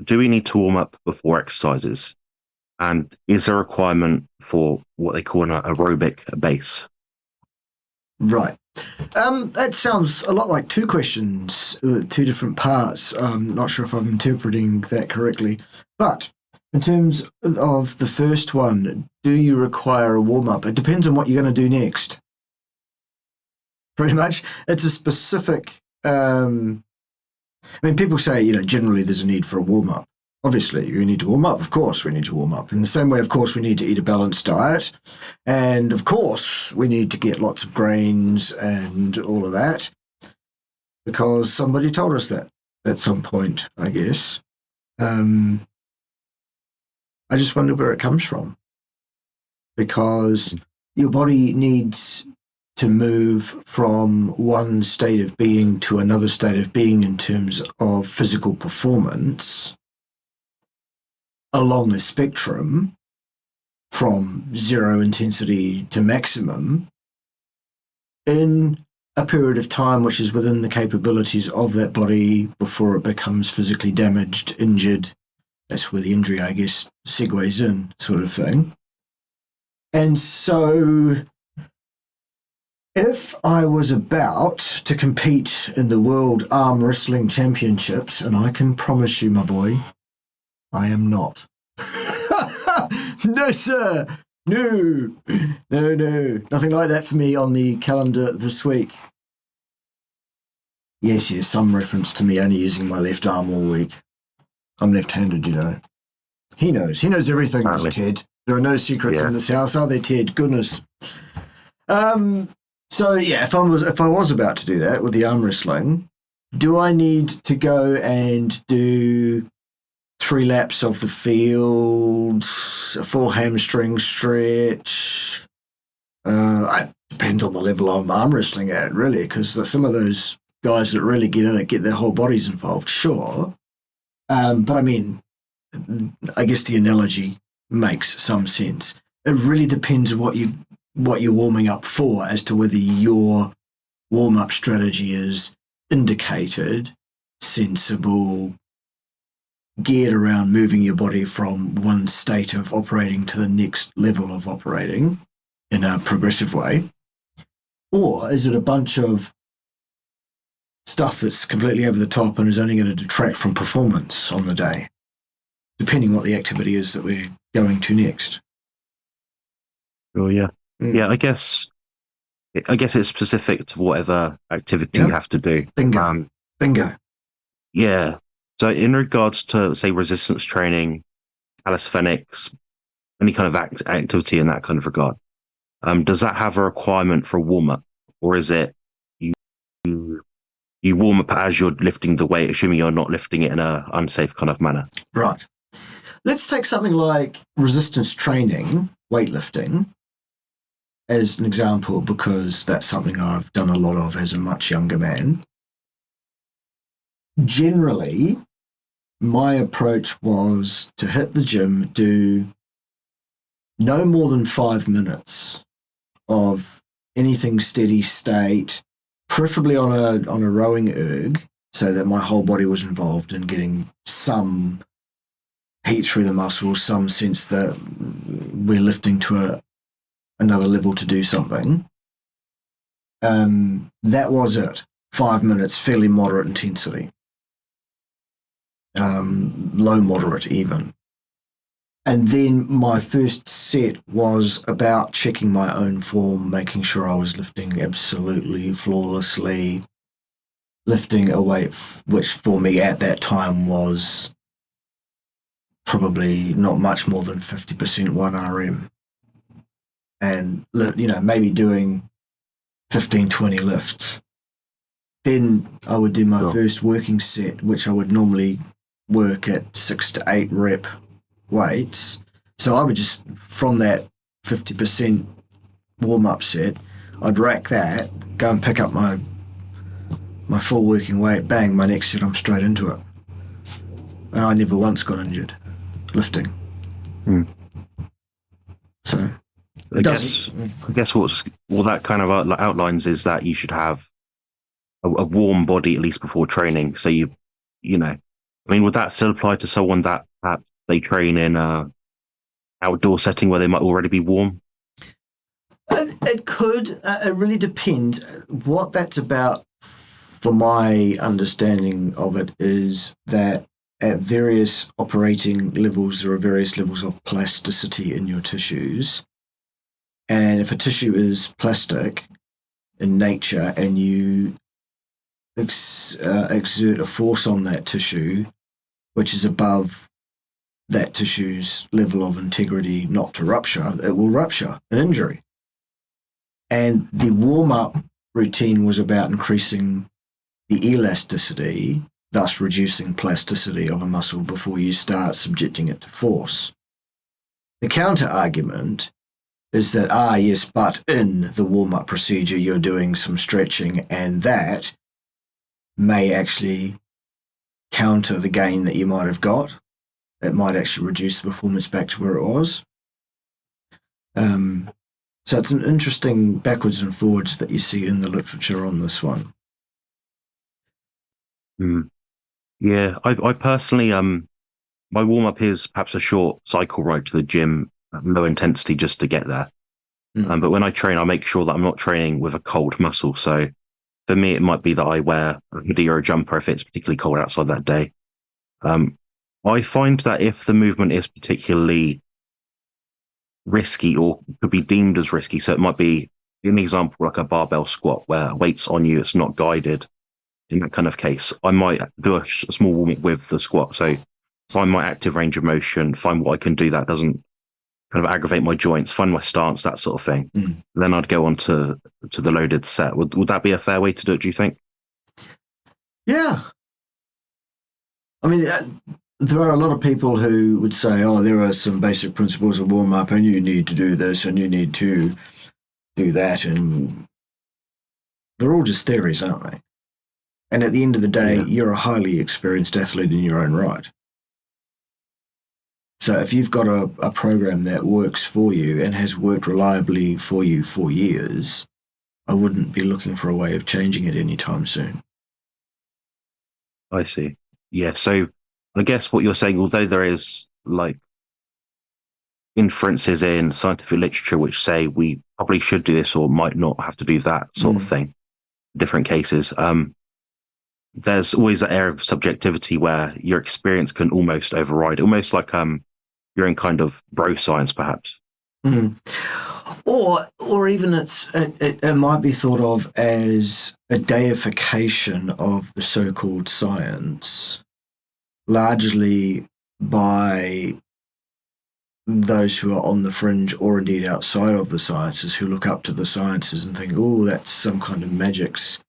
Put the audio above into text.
do we need to warm up before exercises? And is there a requirement for what they call an aerobic base? Right. That sounds a lot like two questions, two different parts. I'm not sure if I'm interpreting that correctly. But in terms of the first one, do you require a warm-up? It depends on what you're going to do next. Pretty much. It's a specific... people say, generally there's a need for a warm-up. Obviously, you need to warm up. Of course, we need to warm up. In the same way, of course, we need to eat a balanced diet. And, of course, we need to get lots of grains and all of that because somebody told us that at some point, I guess. I just wonder where it comes from because your body needs to move from one state of being to another state of being in terms of physical performance along a spectrum from zero intensity to maximum in a period of time which is within the capabilities of that body before it becomes physically damaged, injured. That's where the injury, I guess, segues in, sort of thing. And so if I was about to compete in the World Arm Wrestling Championships, and I can promise you, my boy, I am not. No, sir. No. No. Nothing like that for me on the calendar this week. Yes, some reference to me only using my left arm all week. I'm left-handed, He knows. He knows everything, this Ted. There are no secrets in this house, are there, Ted? Goodness. So, if I was about to do that with the arm wrestling, do I need to go and do 3 laps of the field, a full hamstring stretch? It depends on the level I'm arm wrestling at, really, because some of those guys that really get in it get their whole bodies involved, sure. But I guess the analogy makes some sense. It really depends on what you're warming up for as to whether your warm-up strategy is indicated, sensible, geared around moving your body from one state of operating to the next level of operating in a progressive way? Or is it a bunch of stuff that's completely over the top and is only going to detract from performance on the day, depending what the activity is that we're going to next? Oh, yeah. Yeah, I guess it's specific to whatever activity you have to do. Bingo. Yeah. So in regards to, say, resistance training, calisthenics, any kind of activity in that kind of regard, does that have a requirement for a warm-up? Or is it you warm up as you're lifting the weight, assuming you're not lifting it in an unsafe kind of manner? Right. Let's take something like resistance training, weightlifting, as an example, because that's something I've done a lot of as a much younger man. Generally, my approach was to hit the gym, do no more than 5 minutes of anything steady state, preferably on a rowing erg, so that my whole body was involved in getting some heat through the muscles, some sense that we're lifting to another level to do something. That was it. 5 minutes, fairly moderate intensity. Low moderate even. And then my first set was about checking my own form, making sure I was lifting absolutely flawlessly, lifting a weight which for me at that time was probably not much more than 50% 1RM. And, maybe doing 15, 20 lifts. Then I would do my first working set, which I would normally work at 6 to 8 rep weights. So I would just, from that 50% warm-up set, I'd rack that, go and pick up my full working weight, bang, my next set I'm straight into it. And I never once got injured lifting. So I guess what that kind of outlines is that you should have a warm body at least before training. So you I mean, would that still apply to someone that perhaps they train in a outdoor setting where they might already be warm? It could. It really depends. What that's about, for my understanding of it, is that at various operating levels, there are various levels of plasticity in your tissues. And if a tissue is plastic in nature and you exert a force on that tissue, which is above that tissue's level of integrity not to rupture, it will rupture an injury. And the warm up routine was about increasing the elasticity, thus reducing plasticity of a muscle before you start subjecting it to force. The counter argument is that, yes, but in the warm up procedure, you're doing some stretching, and that may actually counter the gain that you might have got. It might actually reduce the performance back to where it was. So it's an interesting backwards and forwards that you see in the literature on this one. Mm. Yeah, I personally, my warm up is perhaps a short cycle ride to the gym, low intensity just to get there. But when I train, I make sure that I'm not training with a cold muscle. So for me, it might be that I wear a hoodie or a jumper if it's particularly cold outside that day. I find that if the movement is particularly risky or could be deemed as risky, so it might be an example like a barbell squat where weight's on you, it's not guided. In that kind of case, I might do a small warm up with the squat. So find my active range of motion, find what I can do that doesn't kind of aggravate my joints, find my stance, that sort of thing. Then I'd go on to the loaded set. Would that be a fair way to do it, do you think? Yeah. I mean, there are a lot of people who would say, there are some basic principles of warm up, and you need to do this, and you need to do that. And they're all just theories, aren't they? And at the end of the day, you're a highly experienced athlete in your own right. So if you've got a program that works for you and has worked reliably for you for years, I wouldn't be looking for a way of changing it anytime soon. I see. Yeah. So I guess what you're saying, although there is like inferences in scientific literature which say we probably should do this or might not have to do that sort of thing, different cases. There's always that area of subjectivity where your experience can almost override, almost like you're in kind of bro science, perhaps. Or even it might be thought of as a deification of the so-called science, largely by those who are on the fringe or indeed outside of the sciences who look up to the sciences and think, that's some kind of magics